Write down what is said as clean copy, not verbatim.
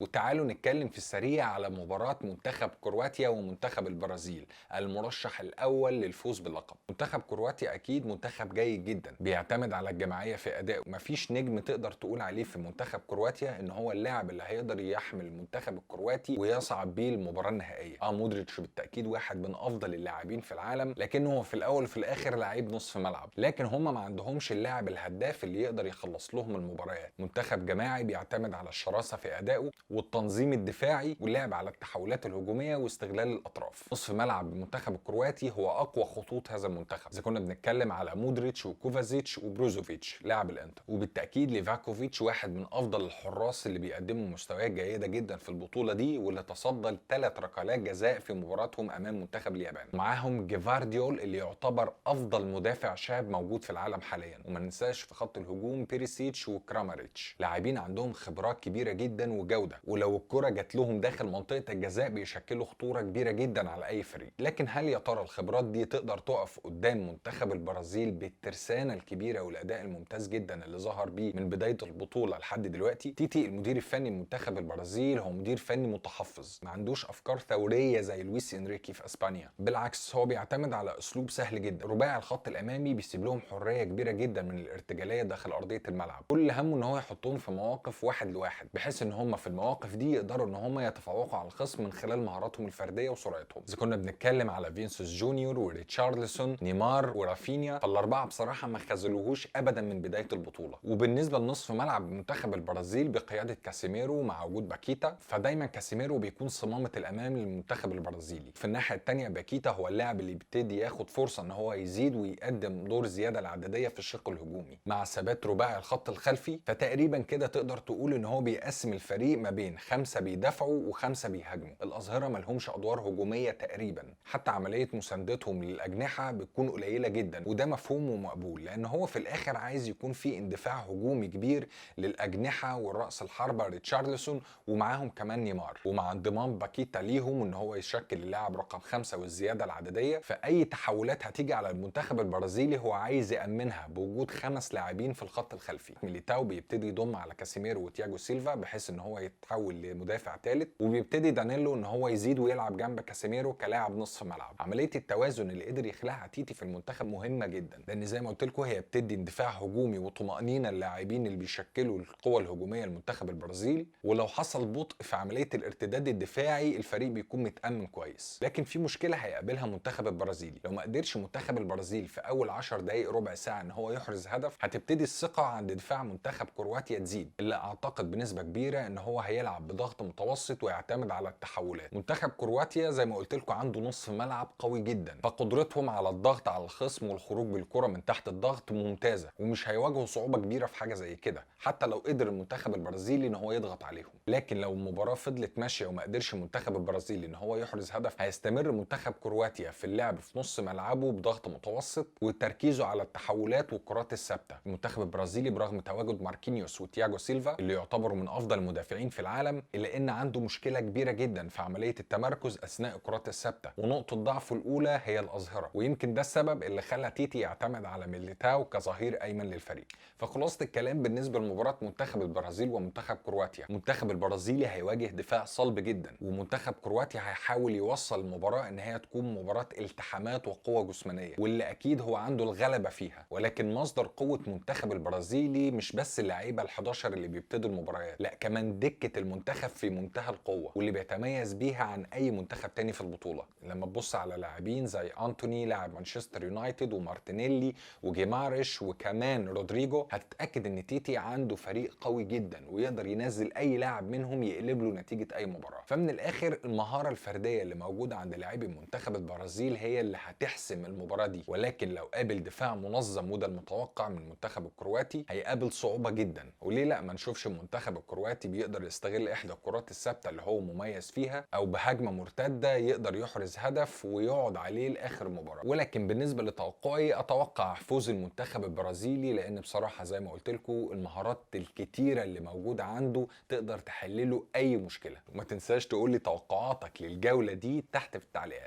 وتعالوا نتكلم في السريع على مباراة منتخب كرواتيا ومنتخب البرازيل المرشح الأول للفوز باللقب. منتخب كرواتيا أكيد منتخب جيد جدا، بيعتمد على الجماعية في أدائه. مفيش نجم تقدر تقول عليه في منتخب كرواتيا إن هو اللاعب اللي هيقدر يحمل المنتخب الكرواتي ويصعد بيه المباراة النهائية. مودريتش بالتأكيد واحد من أفضل اللاعبين في العالم، لكنه هو في الأول وفي الآخر لعيب نصف ملعب. لكن هم ما عندهمش اللاعب الهداف اللي يقدر يخلص لهم المباريات. منتخب جماعي بيعتمد على الشراسة في أدائه والتنظيم الدفاعي واللعب على التحولات الهجوميه واستغلال الاطراف. نصف ملعب المنتخب الكرواتي هو اقوى خطوط هذا المنتخب، اذا كنا بنتكلم على مودريتش وكوفازيتش وبروزوفيتش لاعب الانتر، وبالتاكيد ليفاكوفيتش واحد من افضل الحراس اللي بيقدموا مستويات جيده جدا في البطوله دي، واللي تصدى ل3 ركلات جزاء في مباراتهم امام منتخب اليابان. معاهم جيفارديول اللي يعتبر افضل مدافع شاب موجود في العالم حاليا. وما ننساش في خط الهجوم بيريسيتش وكراماريتش، لاعبين عندهم خبرات كبيره جدا وجوده، ولو الكرة جات لهم داخل منطقة الجزاء بيشكلوا خطورة كبيرة جدا على أي فريق. لكن هل يا ترى الخبرات دي تقدر تقف قدام منتخب البرازيل بالترسانة الكبيرة والأداء الممتاز جدا اللي ظهر بيه من بداية البطولة لحد دلوقتي؟ تيتي المدير الفني لمنتخب البرازيل هو مدير فني متحفظ، ما عندوش أفكار ثورية زي لويس إنريكي في أسبانيا. بالعكس هو بيعتمد على أسلوب سهل جدا. رباعي الخط الأمامي بيسيب لهم حرية كبيرة جدا من الارتجالية داخل أرضية الملعب. كل همه إن هو يحطهم في مواقف 1 لواحد، بحيث إن هم في المواقف دي يقدروا ان هم يتفوقوا على الخصم من خلال مهاراتهم الفرديه وسرعتهم. اذا كنا بنتكلم على فينيسيوس جونيور وريتشارلسون نيمار ورافينيا، فالاربعه بصراحه ما خذلوهوش ابدا من بدايه البطوله. وبالنسبه لنصف ملعب منتخب البرازيل بقياده كاسيميرو مع وجود باكيتا، فدايما كاسيميرو بيكون صمامه الامام للمنتخب البرازيلي. في الناحيه الثانيه باكيتا هو اللاعب اللي بيبتدي ياخد فرصه ان هو يزيد ويقدم دور زياده العدديه في الشق الهجومي. مع ثبات رباعي الخط الخلفي، فتقريبا كده تقدر تقول ان هو بيقسم الفريق ما بين 5 بيدافعوا و5 بيهاجموا. الاظهره ما لهمش ادوار هجوميه تقريبا، حتى عمليه مساندتهم للاجنحه بتكون قليله جدا، وده مفهوم ومقبول، لان هو في الاخر عايز يكون في اندفاع هجومي كبير للاجنحه والراس الحربه ريتشارلسون ومعاهم كمان نيمار. ومع انضمام باكيتا ليهم ان هو يشكل اللاعب رقم 5 والزياده العدديه، فاي تحولات هتيجي على المنتخب البرازيلي هو عايز يامنها بوجود 5 لاعبين في الخط الخلفي. ميليتاو بيبتدي يضم على كاسيميرو وتياجو سيلفا بحيث ان هو يتحول لمدافع ثالث، وبيبتدي دانيلو ان هو يزيد ويلعب جنب كاسيميرو كلاعب نصف ملعب. عمليه التوازن اللي قدر يخلقها تيتي في المنتخب مهمه جدا، لان زي ما قلت لكم هي بتدي اندفاع هجومي وطمانينه للاعبين اللي بيشكلوا القوه الهجوميه لمنتخب البرازيل، ولو حصل بطء في عمليه الارتداد الدفاعي الفريق بيكون متامن كويس. لكن في مشكله هيقابلها منتخب البرازيلي، لو ما قدرش منتخب البرازيل في اول 10 دقائق ربع ساعه ان هو يحرز هدف، هتبتدي الثقه عند دفاع منتخب كرواتيا تزيد، اللي اعتقد بنسبه كبيره ان هو هيلعب بضغط متوسط ويعتمد على التحولات. منتخب كرواتيا زي ما قلت لكم عنده نصف ملعب قوي جدا، فقدرتهم على الضغط على الخصم والخروج بالكره من تحت الضغط ممتازه، ومش هيواجهوا صعوبه كبيره في حاجه زي كده حتى لو قدر المنتخب البرازيلي ان هو يضغط عليهم. لكن لو المباراه فضلت ماشيه وما قدرش المنتخب البرازيلي ان هو يحرز هدف، هيستمر منتخب كرواتيا في اللعب في نص ملعبه بضغط متوسط وتركيزه على التحولات والكرات الثابته. المنتخب البرازيلي برغم تواجد ماركينيوس وتياجو سيلفا اللي يعتبروا من افضل المدافعين في العالم، الا ان عنده مشكله كبيره جدا في عمليه التمركز اثناء الكرات الثابته، ونقطه ضعفه الاولى هي الاظهره، ويمكن ده السبب اللي خلى تيتي يعتمد على ميليتاو كظهير ايمن للفريق. فخلاصه الكلام بالنسبه لمباراه منتخب البرازيل ومنتخب كرواتيا، منتخب البرازيلي هيواجه دفاع صلب جدا، ومنتخب كرواتيا هيحاول يوصل المباراه ان هي تكون مباراه التحامات وقوه جسمانيه، واللي اكيد هو عنده الغلبه فيها. ولكن مصدر قوه منتخب البرازيلي مش بس اللعيبه ال11 اللي بيبتدوا المباريات، لا كمان دكه المنتخب في منتهى القوه، واللي بيتميز بيها عن اي منتخب تاني في البطوله. لما تبص على لاعبين زي انتوني لاعب مانشستر يونايتد ومارتينيلي وجيمارش وكمان رودريجو، هتتاكد ان تيتي عنده فريق قوي جدا ويقدر ينزل اي لاعب منهم يقلب له نتيجه اي مباراه. فمن الاخر المهاره الفرديه اللي موجوده عند لاعبي منتخب البرازيل هي اللي هتحسم المباراه دي. ولكن لو قابل دفاع منظم وده المتوقع من المنتخب الكرواتي، هيقابل صعوبه جدا. وليه لا ما نشوفش المنتخب الكرواتي بيقدر يستغل احدى الكرات الثابته اللي هو مميز فيها، او بهجمه مرتده يقدر يحرز هدف ويقعد عليه لاخر المباراه. ولكن بالنسبه لتوقعي اتوقع فوز المنتخب البرازيلي، لان بصراحه زي ما قلت لكم المهارات الكتيره اللي موجوده عنده تقدر تحل له اي مشكله. وما تنساش تقول لي توقعاتك للجوله دي تحت في التعليقات.